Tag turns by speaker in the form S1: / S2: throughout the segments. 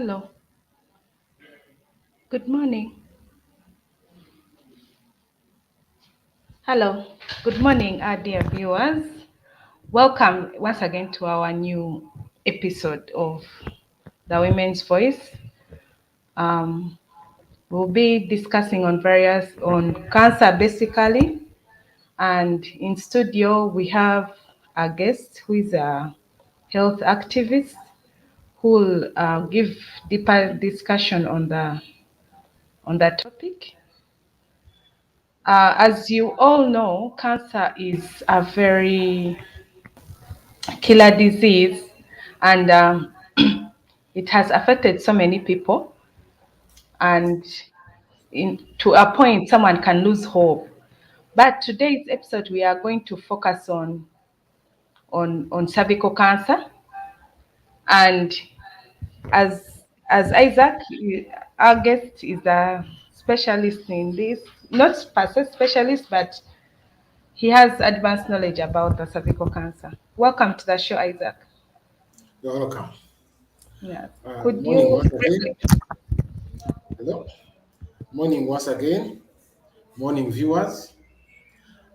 S1: Hello. Good morning. Hello. Good morning, our dear viewers. Welcome once again to our new episode of the Women's Voice. Um, we'll be discussing on cancer basically. And in studio, we have a guest who is a health activist who will give deeper discussion on that topic. As you all know, cancer is a very killer disease, and it has affected so many people. And to a point, someone can lose hope. But today's episode, we are going to focus on cervical cancer, and as Isaac, our guest is a specialist in this, not per se specialist, but he has advanced knowledge about the cervical cancer. Welcome to the show, Isaac.
S2: You're welcome.
S1: Yeah.
S2: Good
S1: Could
S2: morning
S1: you
S2: once
S1: briefly?
S2: again. Hello. Morning once again. Morning viewers.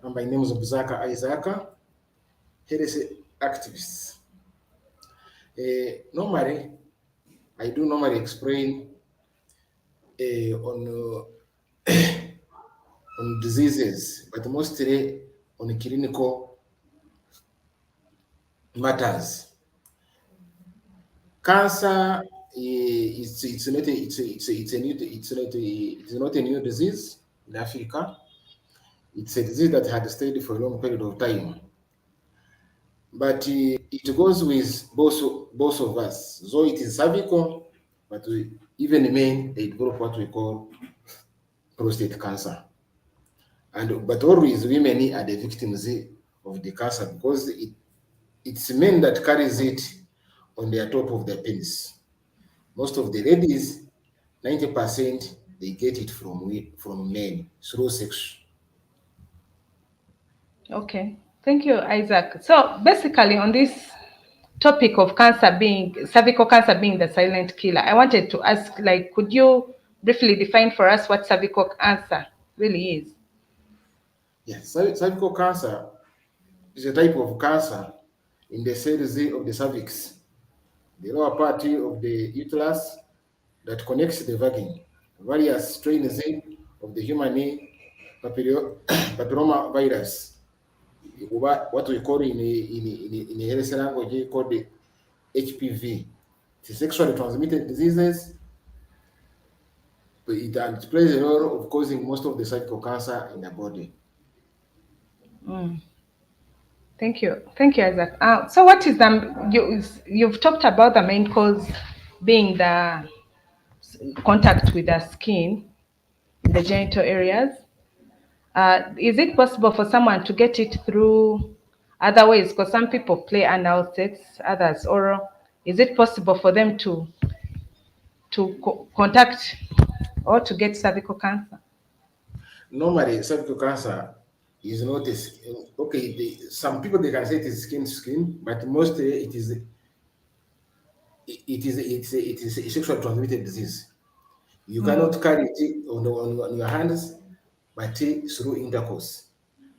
S2: And my name is Obuzaka Isaka, health activist. Normally, I do normally explain on diseases, but mostly on clinical matters. Cancer it's not a, it's a new it's not a new disease in Africa. It's a disease that had stayed for a long period of time. But it goes with both of us. So it is cervical, but even men they develop what we call prostate cancer. And but always women are the victims of the cancer because it's men that carries it on their top of their penis. Most of the ladies, 90% they get it from men through sex.
S1: Okay. Thank you, Isaac. So basically, on this topic of cancer being cervical cancer being the silent killer, I wanted to ask, like, could you briefly define for us what cervical cancer really is?
S2: Yes, cervical cancer is a type of cancer in the cells of the cervix, the lower part of the uterus that connects the vagin. Various strains of the human papilloma virus, what we call in health language called the HPV. It's sexually transmitted diseases, but it plays a role of causing most of the cervical cancer in the body.
S1: Mm. Thank you, Isaac. So what is you've talked about the main cause being the contact with the skin in the genital areas. Is it possible for someone to get it through other ways? Because some people play anal sex, others oral. Is it possible for them to contact or to get cervical cancer?
S2: Normally, cervical cancer is not okay. Some people they can say it is skin to skin, but mostly it is a sexually transmitted disease. You
S1: Mm.
S2: cannot carry it on your hands, but through intercourse.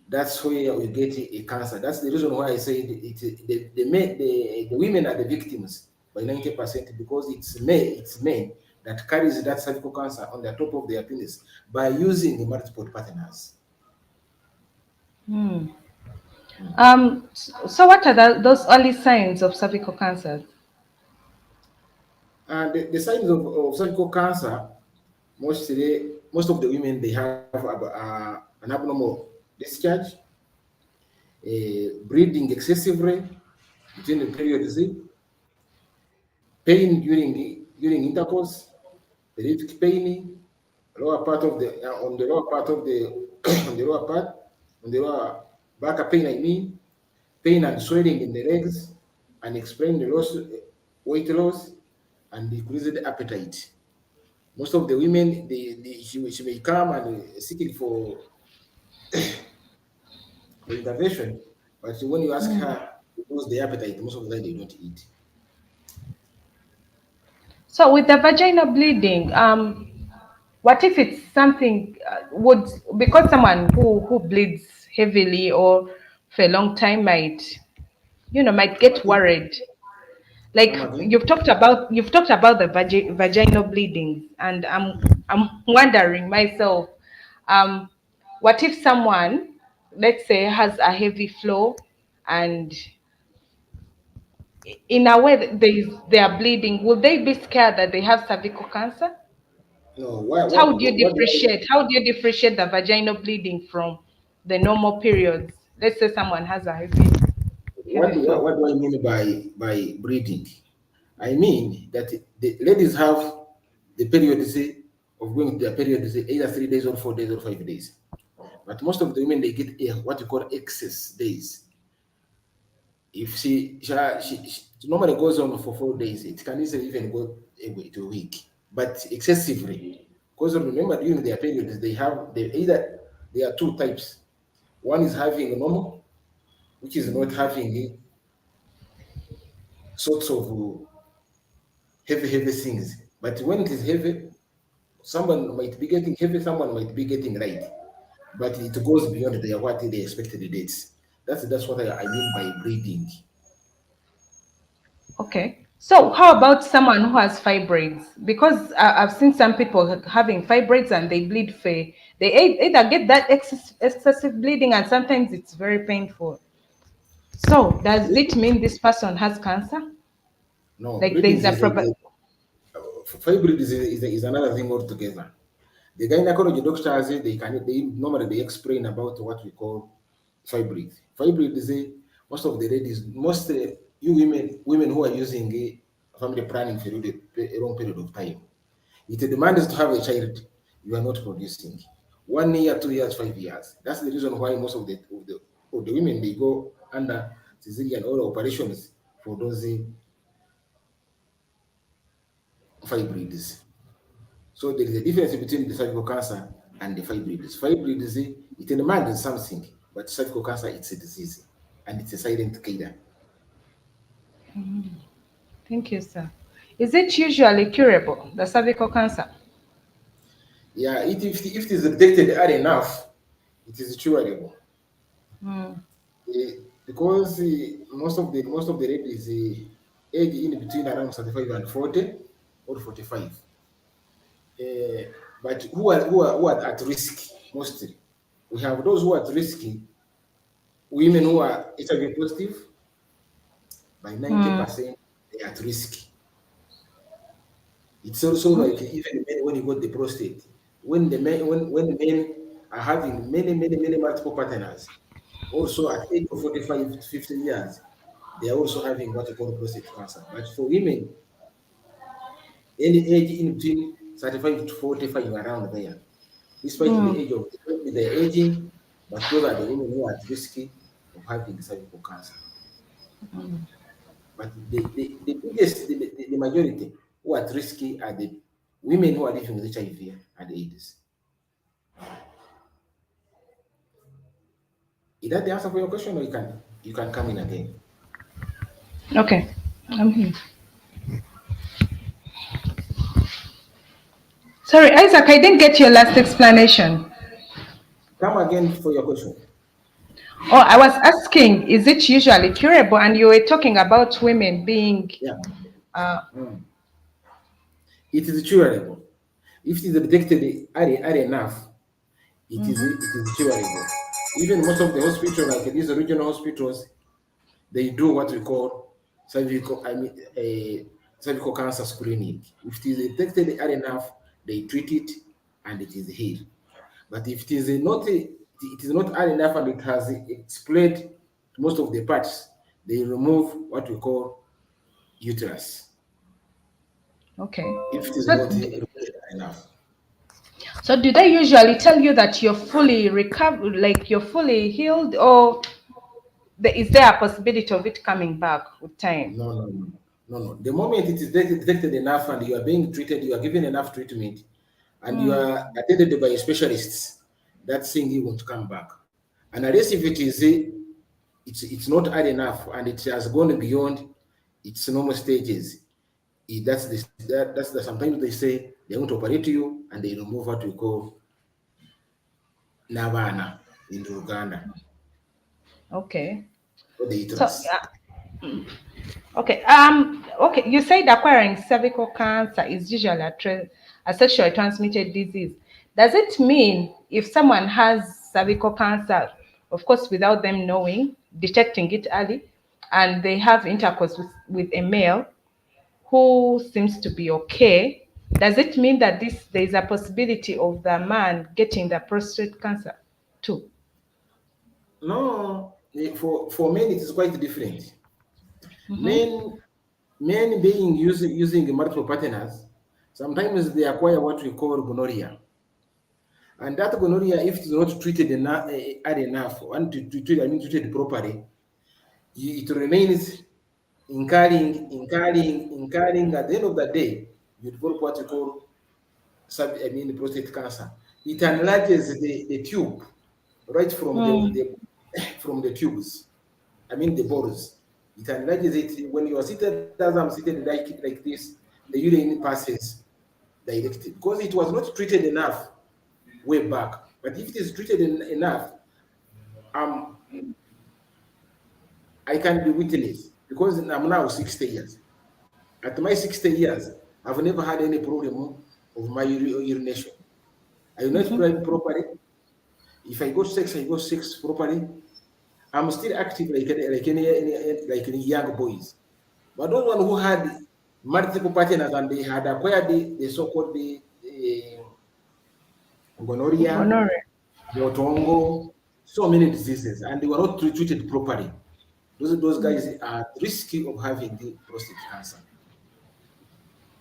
S2: That's where we get a cancer. That's the reason why I say the women are the victims by 90% because it's men that carries that cervical cancer on the top of their penis by using multiple partners.
S1: Mm. So what are those early signs of cervical cancer?
S2: And the signs of cervical cancer, most of the women they have an abnormal discharge, bleeding excessively between the periods, pain during intercourse, pelvic pain, lower part of the on the lower part of the on the lower part on the lower back pain. I mean, pain and swelling in the legs, and explain the weight loss, and decreased appetite. Most of the women, she may come and seeking for intervention, but when you ask her to lose the appetite, most of the time they don't eat.
S1: So with the vaginal bleeding, what if it's something would because someone who bleeds heavily or for a long time might might
S2: Come
S1: get
S2: again?
S1: worried.
S2: Come
S1: Like
S2: again?
S1: you've talked about the vaginal bleeding, and I'm wondering myself, um, what if someone, let's say, has a heavy flow, and in a way they are bleeding, will they be scared that they have cervical cancer?
S2: No,
S1: How do you differentiate the vaginal bleeding from the normal periods? Let's say someone has a heavy flow.
S2: what do I mean by breeding? I mean that the ladies have the period say of going to their period say either 3 days or 4 days or 5 days. But most of the women they get what you call excess days. If she normally goes on for 4 days, it can easily even go to a week, but excessively. Because remember during their periods they either there are two types. One is having normal, which is not having sorts of heavy things. But when it is heavy, someone might be getting heavy, someone might be getting light. But it goes beyond what they expected the dates. That's what I mean by breeding.
S1: Okay. So how about someone who has fibroids? Because I've seen some people having fibroids and they bleed for either get that excessive bleeding and sometimes it's very painful. So does it mean this person has cancer?
S2: No,
S1: Like
S2: breeding
S1: there's a
S2: is
S1: proper.
S2: fibroid is another thing altogether. The gynecology doctors they normally they explain about what we call fibroid. Fibroid is most of the ladies, most you women who are using family planning for a long period of time. It demands to have a child you are not producing. 1 year, 2 years, 5 years. That's the reason why most of the women they go under cesarean or operations for those fibroids. So there is a difference between the cervical cancer and the fibroids. Fibroids, it demands something, but cervical cancer, it's a disease and it's a silent killer.
S1: Thank you, sir. Is it usually curable, the cervical cancer?
S2: Yeah, if it is detected early enough, it is curable. Because most of the ladies age in between around 35 and 40 or 45. Uh, but who are at risk mostly? We have those who are at risk, women who are HIV positive, by 90%, they are at risk. It's also like even men when you got the prostate, when men are having many multiple partners, also at age of 45 to 50 years, they are also having what you call prostate cancer. But for women, any age in between 35 to 45 around there, despite the age of the aging, but those are the women who are at risk of having cervical cancer. But the biggest, the majority who are at risk are the women who are living with HIV and AIDS. Is that the answer for your question, or you can come in again?
S1: Okay. I'm here. Sorry, Isaac, I didn't get your last explanation.
S2: Come again for your question.
S1: Oh, I was asking, is it usually curable? And you were talking about women being,
S2: Yeah.
S1: uh,
S2: Mm. It is curable. If it is detected early enough, it is curable. Even most of the hospitals, like these regional hospitals, they do what we call cervical cancer screening. If it is detected early enough, they treat it and it is healed. But if it is not early enough and it has spread to most of the parts, they remove what we call uterus.
S1: okay.
S2: If it is
S1: So,
S2: not early enough.
S1: so do they usually tell you that you're fully recovered, like you're fully healed, or is there a possibility of it coming back with time?
S2: No, no, no, no, no. The moment it is detected enough and you are being treated, you are given enough treatment, and you are attended by specialists, that thing won't come back. And unless if it is it's not hard enough and it has gone beyond its normal stages, That's the sometimes they say they're going to operate you and they remove what we call navana in Uganda
S1: Okay.
S2: or the
S1: So,
S2: uterus.
S1: okay. Okay. You said acquiring cervical cancer is usually a sexually transmitted disease. Does it mean if someone has cervical cancer, of course, without them knowing, detecting it early, and they have intercourse with a male who seems to be okay, does it mean that there is a possibility of the man getting the prostate cancer too?
S2: No, for men it is quite different. Men men being using multiple partners, sometimes they acquire what we call gonorrhea. And that gonorrhea, if it's not treated early enough, and I mean treated properly, it remains incurring. At the end of the day, you develop what you call prostate cancer. It enlarges the tube right from
S1: Mm,
S2: from the tubes. I mean the balls. It enlarges it when you are seated as I'm seated like this. The urine passes directly because it was not treated enough way back. But if it is treated enough, um, I can be witness because I'm now 60 years. At my 60 years, I've never had any problem of my urination. I urinate properly. If I go sex, I go sex properly. I'm still active like any young boys. But those one who had multiple partners and they had acquired the so-called gonorrhea,
S1: gonorrhea.
S2: motongo, so many diseases, and they were not treated properly. Those guys are risky of having the prostate cancer.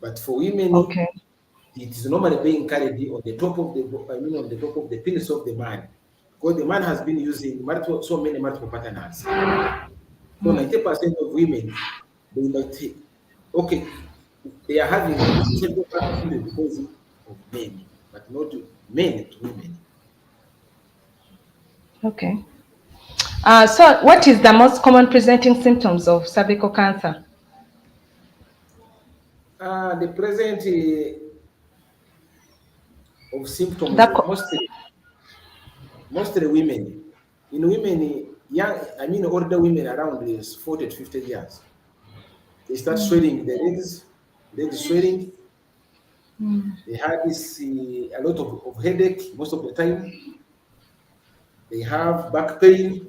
S2: But for women,
S1: Okay.
S2: it is normally being carried on the top of on the top of the penis of the man, because the man has been using so many multiple partners. So 90% of women, they might okay, they are having sexual partnership because of men, but not men to women.
S1: Okay. So, what is the most common presenting symptoms of cervical cancer?
S2: The present of
S1: The
S2: symptoms,
S1: co-
S2: mostly women. In women, young, I mean older women around is 40 to 50 years, they start swelling the legs swelling. They have this a lot of headache most of the time. They have back pain.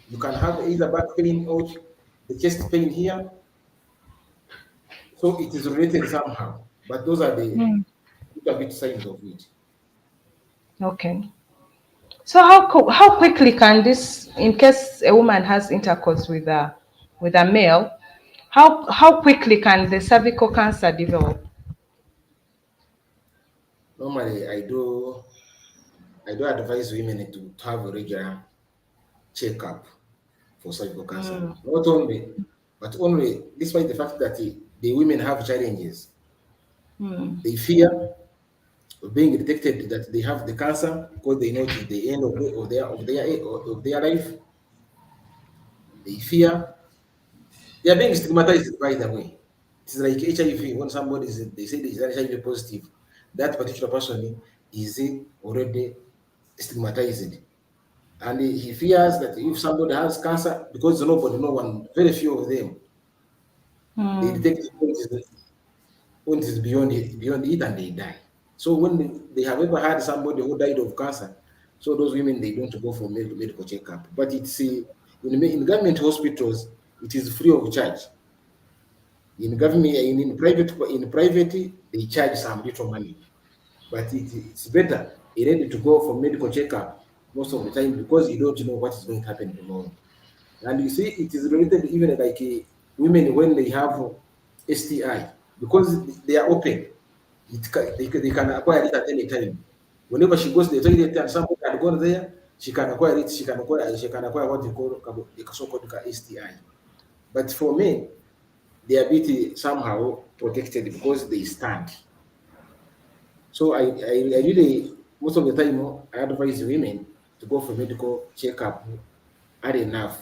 S2: You can have either back pain or the chest pain here. So it is related somehow. But those are the little bit signs of it.
S1: okay. So, how quickly can this, in case a woman has intercourse with a male, how quickly can the cervical cancer develop?
S2: Normally, I do advise women to have a regular checkup for cervical cancer. Not only, but only despite the fact that the women have challenges, they fear of being detected that they have the cancer because they know it is the end of their life. They fear they are being stigmatized by the way. It's like HIV. When somebody they say they is HIV positive, that particular person is already stigmatized. And he fears that if somebody has cancer, because nobody, no one, very few of them, they detect it when it is beyond it and they die. So when they have ever had somebody who died of cancer, so those women they don't go for medical checkup. But it's in government hospitals, it is free of charge. In government, in private, they charge some little money. But it's better you need to go for medical checkup most of the time because you don't know what is going to happen tomorrow. And you see, it is related even like women when they have STI because they are open. They can acquire it at any time. Whenever she goes to the toilet and somebody had gone there, she can acquire it. She can acquire what they call the so-called STI. But for men, they are bit somehow protected because they stand. So I really most of the time I advise women to go for medical checkup early enough,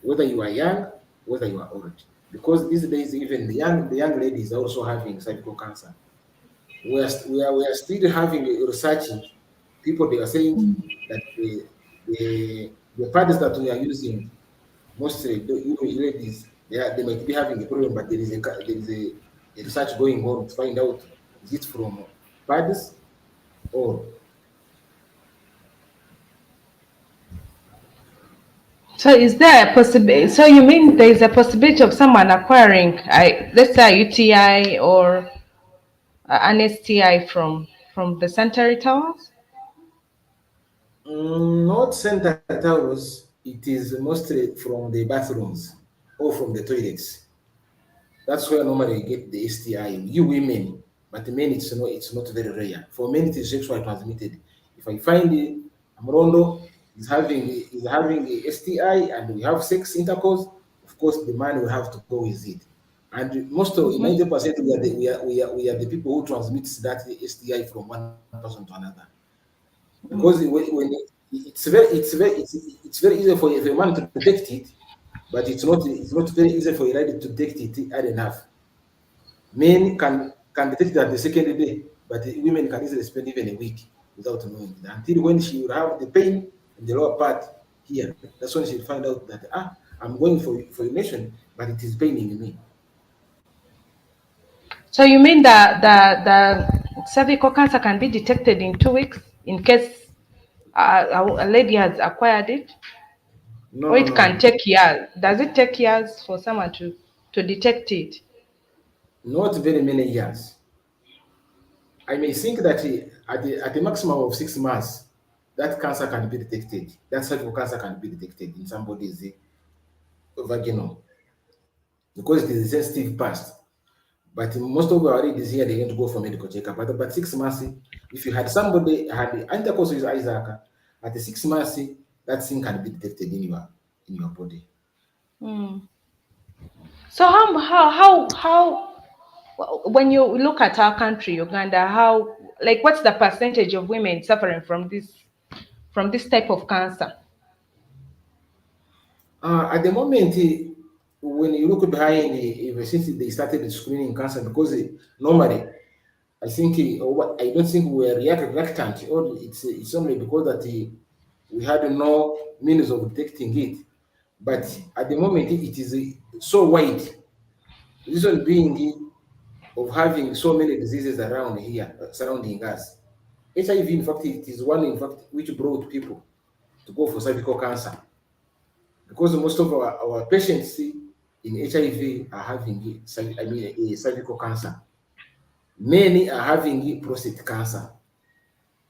S2: whether you are young, whether you are old. because these days even the young ladies are also having cervical cancer. We are still having a research. People they are saying that the pads that we are using, mostly the ladies, they might be having a problem, but there is a research going on to find out is it from pads or
S1: So is there a possibility? So you mean there is a possibility of someone acquiring, let's say, a UTI or an STI from the sanitary towels?
S2: not center towels. It is mostly from the bathrooms or from the toilets. That's where normally you get the STI. You women, but the men it's not very rare. For men it is sexually transmitted. If I find Amrondo is having a STI and we have sex intercourse, of course the man will have to go with it. And most of
S1: Mm-hmm.
S2: 90% we are the people who transmits that STI from one person to another. Because it's very easy for a man to detect it, but it's not very easy for a lady to detect it early enough. Men can detect it at the second day, but the women can easily spend even a week without knowing it. Until when she will have the pain in the lower part here, that's when she'll find out that I'm going for urination, but it is paining me.
S1: So you mean that the cervical cancer can be detected in 2 weeks in case a lady has acquired it,
S2: No,
S1: or
S2: no,
S1: it
S2: no,
S1: can
S2: no,
S1: take years? Does it take years for someone to detect it?
S2: not very many years. I may think that at the maximum of 6 months, that cancer can be detected. That cervical cancer can be detected in somebody's vaginal because it is a sensitive past. But most of our ladies here, they don't go for medical checkup. But 6 months, if you had somebody had the intercourse with Isaac, at the 6 months, that thing can be detected in your body.
S1: Hmm. So when you look at our country, Uganda, how, like, what's the percentage of women suffering from this type of cancer?
S2: At the moment, when you look behind, ever since they started screening cancer, because normally I think I don't think we were reluctant, or it's only because that we had no means of detecting it. But at the moment, it is so wide. Reason being of having so many diseases around here, surrounding us. HIV, in fact, it is one in fact which brought people to go for cervical cancer because most of our patients in HIV are having a cervical cancer. Many are having prostate cancer.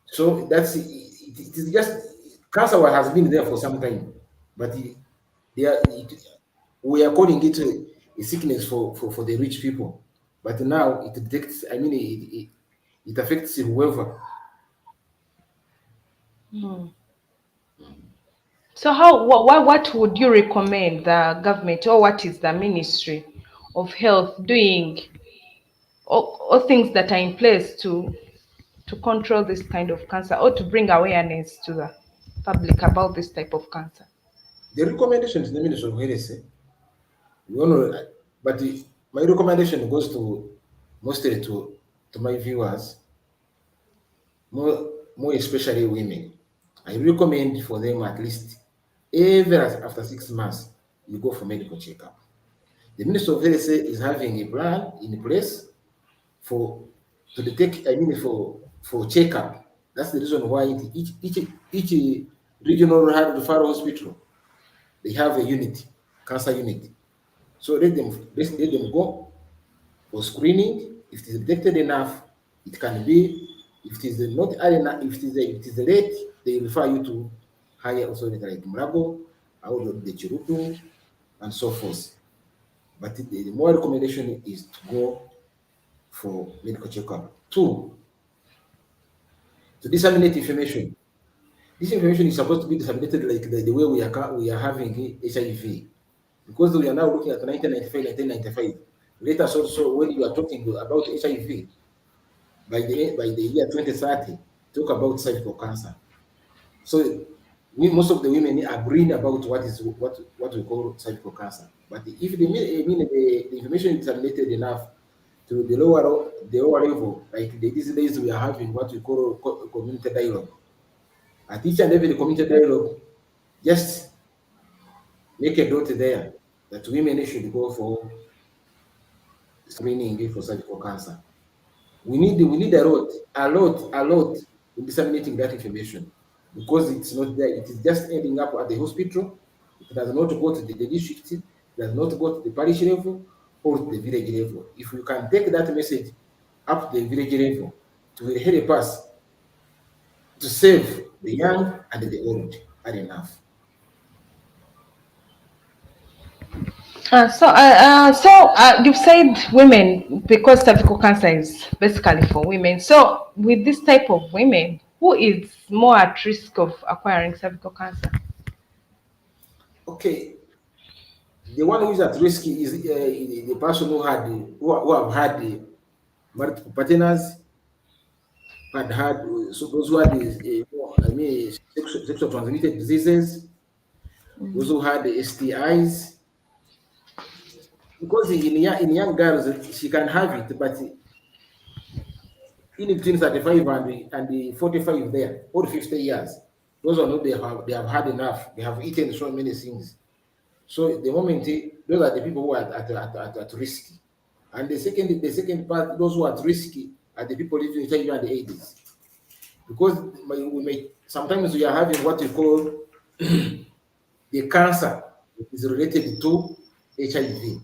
S2: So it is just cancer has been there for some time, but they are, we are calling it a sickness for the rich people. But now it detects, it affects whoever.
S1: So what would you recommend the government, or what is the Ministry of Health doing, or things that are in place to control this kind of cancer, or to bring awareness to the public about this type of cancer?
S2: The recommendation is the Minister of Health. We all know, but my recommendation goes to mostly to my viewers, more especially women. I recommend for them at least every after 6 months you go for medical checkup. The Minister of Health is having a plan in place for to detect, for checkup. That's the reason why each regional referral hospital they have a unit, cancer unit. So let them go for screening. If it is detected enough, it can be. If it is not early enough, if it is late, they refer you to higher authority like Mrago, or the Chirutu, and so forth. But the more recommendation is to go for medical checkup. Two, to disseminate information. This information is supposed to be disseminated like the way we are having HIV, because we are now looking at 1995, 1995. Let us also, when you are talking about HIV, by the year 2030, talk about cervical cancer. So most of the women are agreeing about what we call cervical cancer. But if the information is related enough to the lower level, like these days we are having what we call community dialogue. At each and every community dialogue, just make a dot there that women should go for screening for cervical cancer. We need a lot in disseminating that information because it's not there. It is just ending up at the hospital. It does not go to the district. It does not go to the parish level or to the village level. If you can take that message up to the village level, it will help us to save the young and the old are enough.
S1: You've said women because cervical cancer is basically for women. So with this type of women, who is more at risk of acquiring cervical cancer?
S2: Okay, the one who is at risk is the person who have had the multiple partners, so those who had sexual transmitted diseases, those who had the STIs, because in young girls she can have it, but in between 35 and the 45 there, or 50 years, those are not they have had enough. They have eaten so many things. So the moment those are the people who are at risk. And the second part, those who are at risk are the people living with HIV and AIDS. Because sometimes we are having what we call the cancer is related to HIV.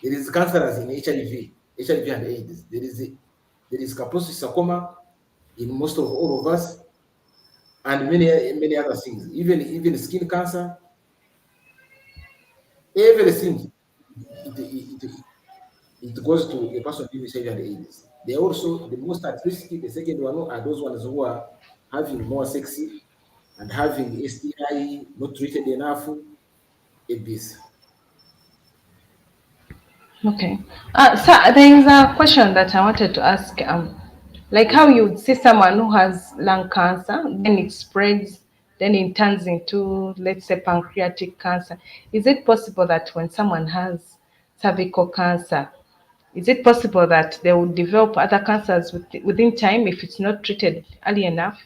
S2: There is cancer as in HIV and AIDS. There is Kaposi sarcoma in most of all of us, and many other things. Even skin cancer, everything. It goes to a person living with HIV and AIDS. They also the most at risk. The second one are those ones who are having more sexy and having STI not treated enough. ABS.
S1: Okay. So there is a question that I wanted to ask. Like how you would see someone who has lung cancer, then it spreads, then it turns into, let's say, pancreatic cancer. Is it possible that when someone has cervical cancer, is it possible that they will develop other cancers within time if it's not treated early enough?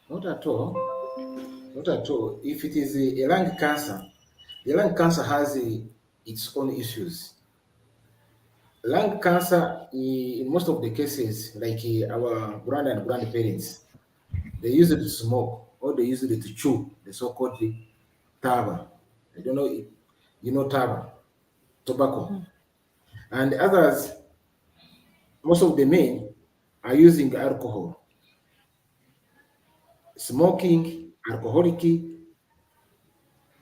S2: Not at all. Not at all. If it is a lung cancer, the lung cancer has its own issues. Lung cancer, in most of the cases, like our grand and grandparents, they use it to smoke or they use it to chew, the so-called taba. I don't know if you know taba, tobacco. And others, most of the men are using alcohol, smoking, alcoholic,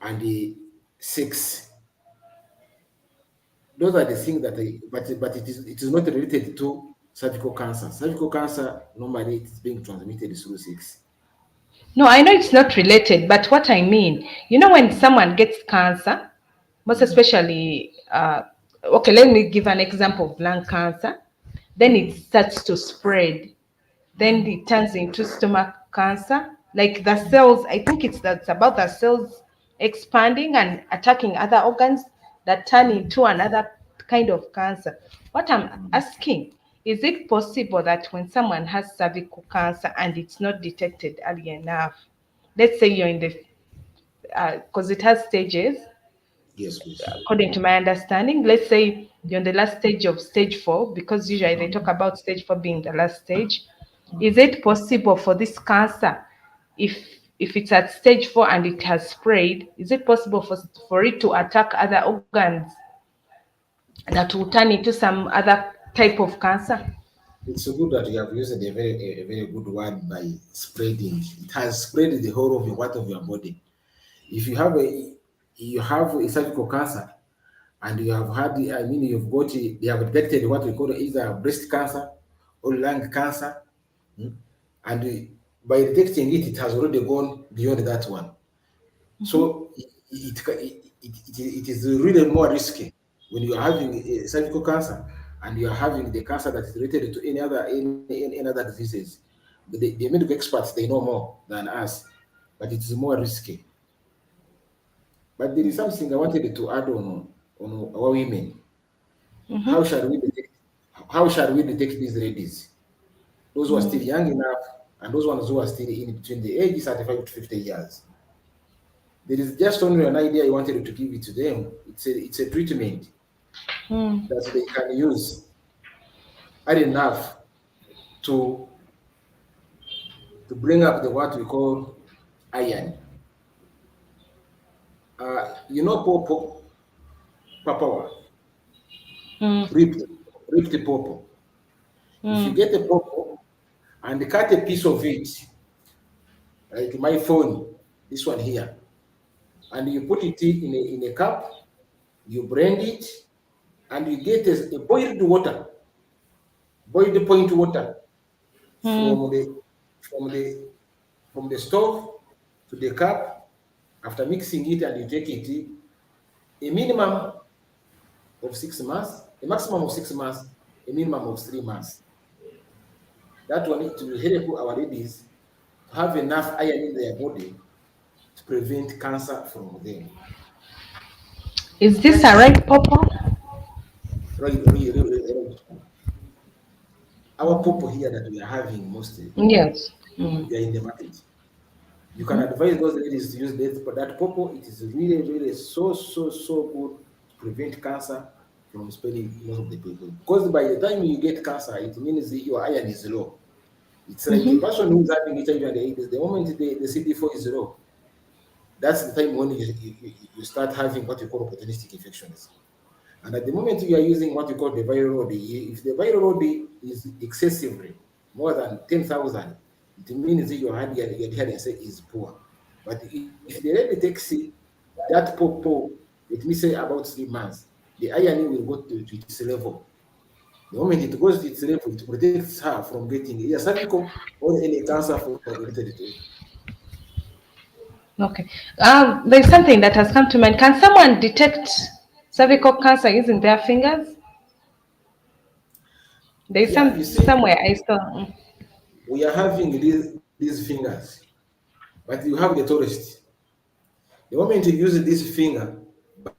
S2: and sex. Those are the things that but it is not related to cervical cancer. Cervical cancer normally it is being transmitted through sex.
S1: No, I know it's not related, but what I mean, when someone gets cancer, most
S2: Mm.
S1: especially, okay, let me give an example of lung cancer, then it starts to spread, then
S2: Mm.
S1: it turns into stomach cancer. Like the cells, I think that's about the cells expanding and attacking other organs that turn into another kind of cancer. What I'm
S2: Mm.
S1: asking, is it possible that when someone has cervical cancer and it's not detected early enough, let's say you're in the, because it has stages,
S2: Yes, please.
S1: according to my understanding, let's say you're in the last stage of stage 4, because usually they talk
S2: Mm.
S1: about stage 4 being the last stage. Is
S2: Mm.
S1: it possible for this cancer, if if it's at stage 4 and it has spread, is it possible for it to attack other organs that will turn into some other type of cancer?
S2: It's so good that you have used a very good word by spreading. It has spread the whole of your body. If you have a cervical cancer and you have had you've got they have detected what we call either breast cancer or lung cancer. Mm. And by detecting it, it has already gone beyond that one. So it is really more risky when you are having a cervical cancer and you are having the cancer that is related to any other diseases. But the medical experts they know more than us. but it is more risky. But there is something I wanted to add on our women. How
S1: Mm-hmm.
S2: shall we detect how shall we detect these ladies? Those who are still young enough and those ones who are still in between the ages 35 to 50 years. There is just only an idea I wanted to give it to them. It's a treatment
S1: Mm.
S2: that they can use early enough to bring up the what we call iron. You know, papawa,
S1: Mm.
S2: ripped, ripped pawpaw. If you
S1: Mm.
S2: get a pawpaw and cut a piece of it, like my phone, this one here, and you put it in a cup, you blend it, and you get a boiled water, boiled point water
S1: Mm.
S2: from the stove to the cup. After mixing it, and you take it a minimum of 6 months, a maximum of 6 months, a minimum of 3 months. That one it will help our ladies to have enough iron in their body to prevent cancer from them.
S1: Is this a
S2: Just
S1: red purple?
S2: right. Our purple here that we are having mostly,
S1: Yes. Mm.
S2: they are in the market. You can
S1: Mm-hmm.
S2: advise those ladies to use that, but that purple, it is really, really so good to prevent cancer from spreading most of the people. Because by the time you get cancer, it means your iron is low. It's like a
S1: Mm-hmm.
S2: person who's having HIV and AIDS. The moment the CD4 is low, that's the time when you start having what you call opportunistic infections. And at the moment you are using what you call the viral load, if the viral load is excessively more than 10,000, it means that your adherence is poor. But if the lady takes that purple, let me say about 3 months, the iron will go to its level. The moment it goes to its level, it protects her from getting either cervical or any cancer for related to it.
S1: Okay. There's something that has come to mind. Can someone detect cervical cancer using their fingers? There's
S2: Yeah, you see,
S1: somewhere I saw. Mm.
S2: we are having these fingers, but you have the tallest. The moment you use this finger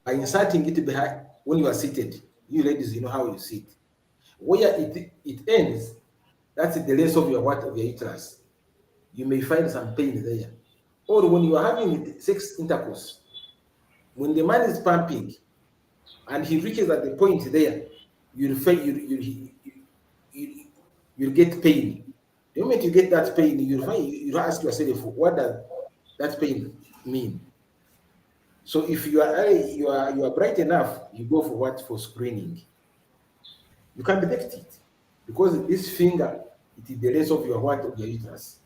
S2: by inserting it behind when you are seated, you ladies, you know how you sit. Where it ends, that's the length of your what of your uterus. You may find some pain there. Or when you are having sex intercourse, when the man is pumping and he reaches at the point there, you'll feel you you'll get pain. The moment you get that pain, you'll ask yourself, what does that pain mean? So if you are bright enough, you go for what for screening. You can detect it because this finger it is the length of your what of your uterus.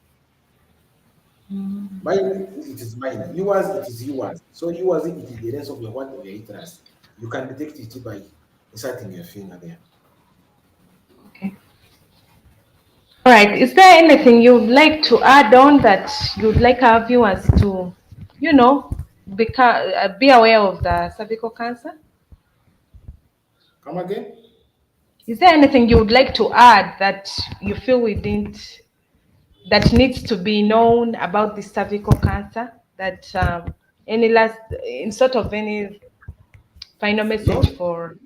S2: Mine it is mine. Yours it is yours. So yours it is the length of your what of your uterus. You can detect it by inserting your finger there.
S1: Okay. All right. Is there anything you'd like to add on that you'd like our viewers to, you know, be aware of the cervical cancer?
S2: Come again?
S1: Is there anything you would like to add that you feel we didn't, that needs to be known about the cervical cancer? That any last, in sort of any final
S2: Not
S1: message for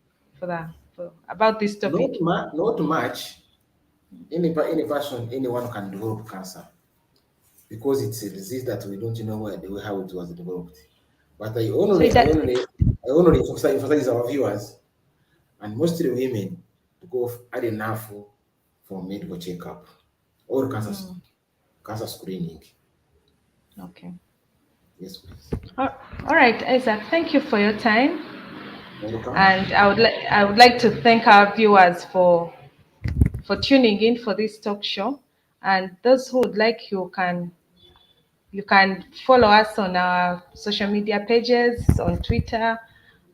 S1: that for, about this topic?
S2: not much. Any person, anyone can develop cancer because it's a disease that we don't know how it was developed. But I
S1: So
S2: only I
S1: that
S2: only I only emphasize our viewers and mostly women to go early enough for medical checkup or cancer screening.
S1: okay.
S2: Yes, please.
S1: All right, Isaac. Thank you for your time,
S2: Welcome.
S1: and I would like to thank our viewers for tuning in for this talk show. And those who would like, you can follow us on our social media pages on Twitter,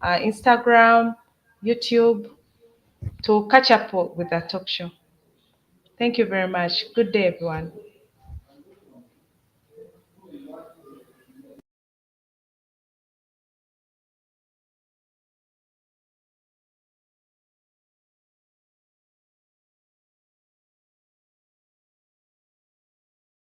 S1: Instagram, YouTube to catch up with our talk show. Thank you very much. Good day, everyone.